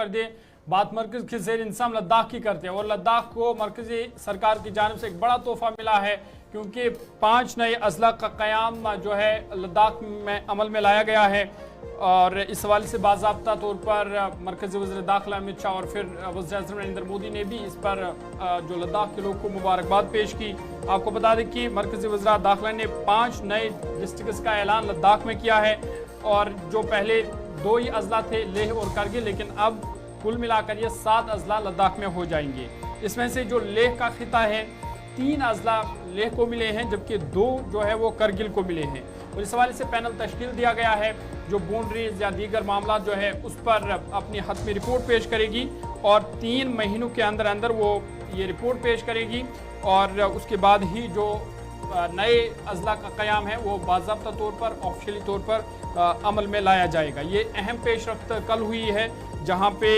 कर दे, बात मरकज़ के ज़ेर इंतज़ाम लद्दाख की करते हैं और लद्दाख को मरकज़ी सरकार की जानिब से एक बड़ा तोहफ़ा मिला है क्योंकि 5 नए अज़ला का क़याम जो है लद्दाख में अमल में लाया गया है। और इस हवाले से बाज़ाब्ता तौर पर मरकज़ी वज़ीर दाखिला अमित शाह और फिर वज़ीर-ए-आज़म नरेंद्र मोदी ने भी इस पर जो लद्दाख के लोग को मुबारकबाद पेश की। आपको बता दें कि मरकज़ी वज़ीर दाखिला ने 5 नए डिस्ट्रिक्ट्स का ऐलान लद्दाख में किया है और जो पहले 2 ही अज़ला थे, लेह और करगिल, लेकिन अब कुल मिलाकर ये 7 अज़ला लद्दाख में हो जाएंगे। इसमें से जो लेह का खिता है 3 अज़ला लेह को मिले हैं जबकि 2 जो है वो करगिल को मिले हैं। और इस हवाले से पैनल तश्कील दिया गया है जो बाउंड्रीज या दीगर मामला जो है उस पर अपनी हतमी रिपोर्ट पेश करेगी और 3 महीनों के अंदर अंदर वो ये रिपोर्ट पेश करेगी और उसके बाद ही जो नए अज़ला का क़याम है वो बाज़ाब्ता तौर पर ऑफिशियली तौर पर अमल में लाया जाएगा। ये अहम पेशरफ्त कल हुई है जहाँ पे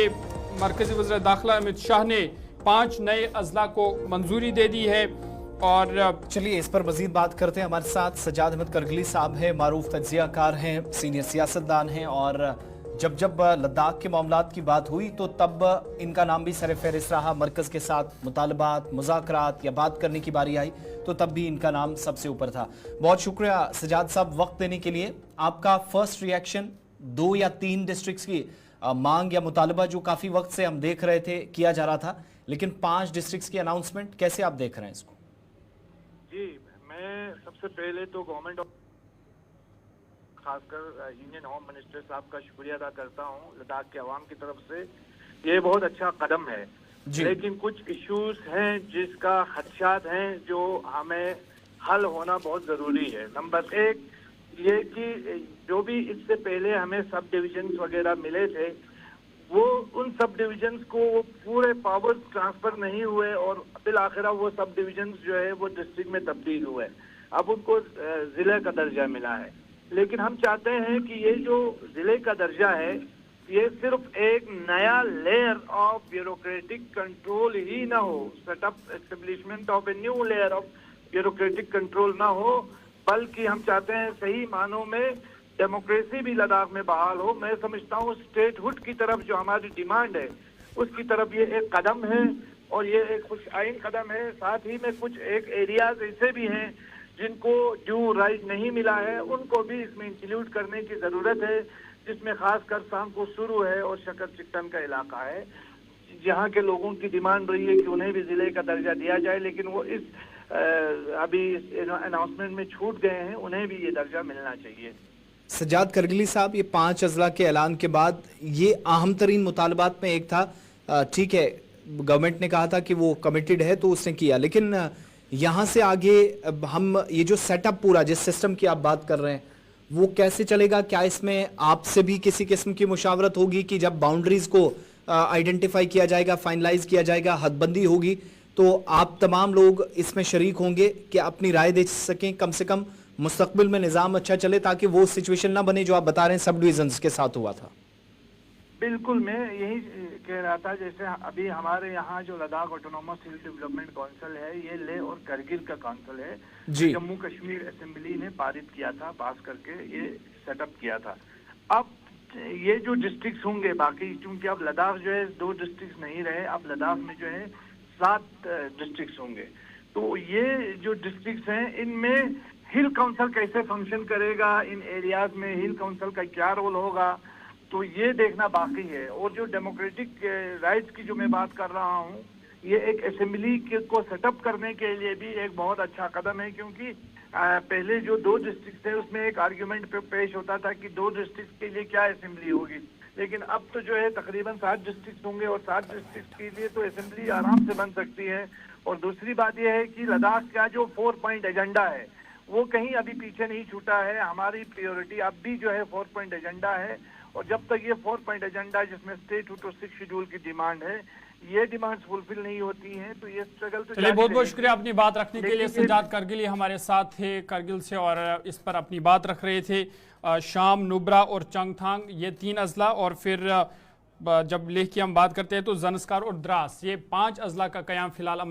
मरकज़ी वज़ीर दाखिला अमित शाह ने 5 नए अज़ला को मंजूरी दे दी है। और चलिए इस पर मजीद बात करते हैं। हमारे साथ सज्जाद अहमद करगिली साहब हैं, मारूफ तज्ज़ियाकार हैं, सीनियर सियासतदान हैं और जब लद्दाख के मामलात की बात हुई तो तब इनका नाम भी सर फहरिस्त रहा। मरकज़ के साथ मुतालबात, मुज़ाकरात या बात करने की बारी आई तो तब भी इनका नाम सबसे ऊपर था। बहुत शुक्रिया सज्जाद साहब वक्त देने के लिए। आपका फर्स्ट रिएक्शन 2 या 3 डिस्ट्रिक्ट्स की मांग या मुतालबा जो काफ़ी वक्त से हम देख रहे थे किया जा रहा था, लेकिन 5 डिस्ट्रिक्ट्स की अनाउंसमेंट, कैसे आप देख रहे हैं इसको? जी, मैं सबसे पहले तो गवर्नमेंट खासकर यूनियन होम मिनिस्टर साहब का शुक्रिया अदा करता हूं लद्दाख के अवाम की तरफ से। ये बहुत अच्छा कदम है, लेकिन कुछ इश्यूज हैं जिसका खदशात हैं जो हमें हल होना बहुत जरूरी है। नंबर 1 ये कि जो भी इससे पहले हमें सब डिविजन्स वगैरह मिले थे वो उन सब डिविजन्स को पूरे पावर्स ट्रांसफर नहीं हुए और बिल आखिरा वो सब डिविजन्स जो है वो डिस्ट्रिक्ट में तब्दील हुए। अब उनको जिले का दर्जा मिला है, लेकिन हम चाहते हैं कि ये जो जिले का दर्जा है ये सिर्फ एक नया लेयर ऑफ ब्यूरोक्रेटिक कंट्रोल ही ना हो, setup establishment of a new layer of bureaucratic control ना हो, बल्कि हम चाहते हैं सही मानों में डेमोक्रेसी भी लद्दाख में बहाल हो। मैं समझता हूँ स्टेटहुड की तरफ जो हमारी डिमांड है उसकी तरफ ये एक कदम है और ये एक खुश आइन कदम है। साथ ही में कुछ एक एरियाज ऐसे भी हैं जिनको ड्यू राइट नहीं मिला है, उनको भी इसमें इंक्लूड करने की ज़रूरत है, जिसमें खासकर सांको शुरू है और शकर चिट्टन का इलाका है जहाँ के लोगों की डिमांड रही है कि उन्हें भी ज़िले का दर्जा दिया जाए, लेकिन वो इस अभी अनाउंसमेंट में छूट गए हैं, उन्हें भी ये दर्जा मिलना चाहिए। सज्जाद करगिली साहब, ये 5 अज़ला के ऐलान के बाद ये अहम तरीन मुतालबात में एक था। ठीक है, गवर्नमेंट ने कहा था कि वो कमिटेड है तो उसने किया, लेकिन यहाँ से आगे हम ये जो सेटअप पूरा जिस सिस्टम की आप बात कर रहे हैं वो कैसे चलेगा? क्या इसमें आपसे भी किसी किस्म की मुशावरत होगी कि जब बाउंड्रीज को आइडेंटिफाई किया जाएगा, फाइनलाइज किया जाएगा, हदबंदी होगी तो आप तमाम लोग इसमें शरीक होंगे कि अपनी राय दे सकें, कम से कम मुस्तकबिल में निज़ाम अच्छा चले ताकि वो सिचुएशन ना बने जो आप बता रहे हैं सब डिविजन्स के साथ हुआ था? बिल्कुल, मैं यही कह रहा था, जैसे अभी हमारे यहाँ जो लद्दाख ऑटोनोमस हिल डेवलपमेंट काउंसिल है ये लेह और करगिल का काउंसिल है, जम्मू कश्मीर असेंबली ने पारित किया था, पास करके ये सेटअप किया था। अब ये जो डिस्ट्रिक्ट होंगे बाकी, चूंकि अब लद्दाख जो है 2 डिस्ट्रिक्ट नहीं रहे, अब लद्दाख में जो है 7 डिस्ट्रिक्ट होंगे। तो ये जो डिस्ट्रिक्ट हैं इनमें हिल काउंसिल कैसे फंक्शन करेगा, इन एरियाज में हिल काउंसिल का क्या रोल होगा, तो ये देखना बाकी है। और जो डेमोक्रेटिक राइट्स की जो मैं बात कर रहा हूँ, ये एक असेंबली को सेटअप करने के लिए भी एक बहुत अच्छा कदम है, क्योंकि पहले जो 2 डिस्ट्रिक्ट थे उसमें एक आर्ग्यूमेंट पेश होता था कि 2 डिस्ट्रिक्ट के लिए क्या असेंबली होगी, लेकिन अब तो जो है तकरीबन 7 डिस्ट्रिक्ट होंगे और 7 डिस्ट्रिक्ट के लिए तो असेंबली आराम से बन सकती है। और दूसरी बात यह है कि लद्दाख का जो 4 पॉइंट एजेंडा है वो कहीं अभी पीछे नहीं छूटा है। हमारी प्रायोरिटी अब भी जो है 4 पॉइंट एजेंडा है, और जब तक ये 4 पॉइंट एजेंडा जिसमें स्टेटहुड और 6 शेड्यूल की डिमांड है, ये डिमांड्स फुलफिल नहीं होती हैं तो ये स्ट्रगल तो चलिए, बहुत बहुत शुक्रिया अपनी बात रखने के लिए। सज्जाद करगिली हमारे साथ थे करगिल से और इस पर अपनी बात रख रहे थे। शाम, नुब्रा और चंगथांग ये 3 अज़ला, और फिर जब लेह की हम बात करते हैं तो ज़ंस्कार और द्रास, ये 5 अज़ला का क़याम फिलहाल अमल